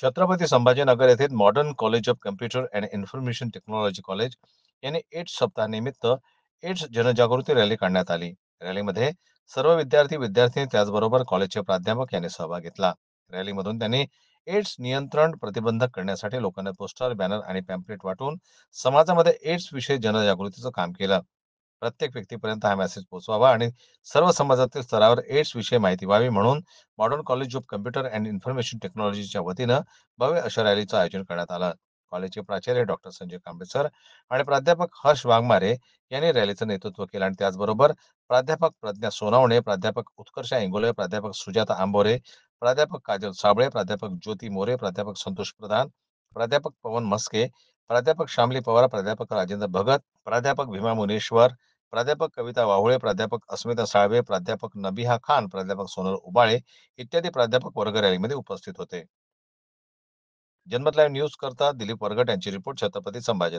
छत्रपती संभाजीनगर येथे modern college of computer and information technology college यांनी AIDS सप्ताहानिमित्त एड्स जनजागृती रॅली काढण्यात आली. रॅलीमध्ये सर्व विद्यार्थी त्याचबरोबर कॉलेजचे प्राध्यापक यांनी सहभाग घेतला. रॅलीमधून त्यांनी एड्स नियंत्रण प्रतिबंधक करण्यासाठी लोकांना पोस्टर, बॅनर आणि पॅम्पलेट वाटून समाजामध्ये एड्स विषयी जनजागृतीचं काम केलं. प्रत्येक व्यक्तीपर्यंत हा मेसेज पोहोचवावा आणि सर्व समाजातील स्तरावर एड्स विषयी माहिती व्हावी म्हणून modern college of computer and information टेक्नॉलॉजीच्या वतीनं भव्य अशा रॅलीचं आयोजन करण्यात आलं. कॉलेजचे प्राचार्य डॉक्टर संजय कांबळे सर आणि प्राध्यापक हर्ष वाघमारे यांनी रॅलीचं नेतृत्व केलं आणि त्याचबरोबर प्राध्यापक प्रज्ञा सोनावणे, प्राध्यापक उत्कर्षा इंगोले, प्राध्यापक सुजाता आंबोरे, प्राध्यापक काजल साबळे, प्राध्यापक ज्योती मोरे, प्राध्यापक संतोष प्रधान, प्राध्यापक पवन मस्के, प्राध्यापक श्यामली पवार, प्राध्यापक राजेंद्र भगत, प्राध्यापक भीमा मुनेश्वर, प्राध्यापक कविता वाहुळे, प्राध्यापक अस्मिता साळवे, प्राध्यापक नबिहा खान, प्राध्यापक सोनल उबाळे इत्यादी प्राध्यापक वर्ग रॅलीमध्ये उपस्थित होते. जन्मत लाईव्ह न्यूज करता दिलीप वरगट यांची रिपोर्ट छत्रपती संभाजी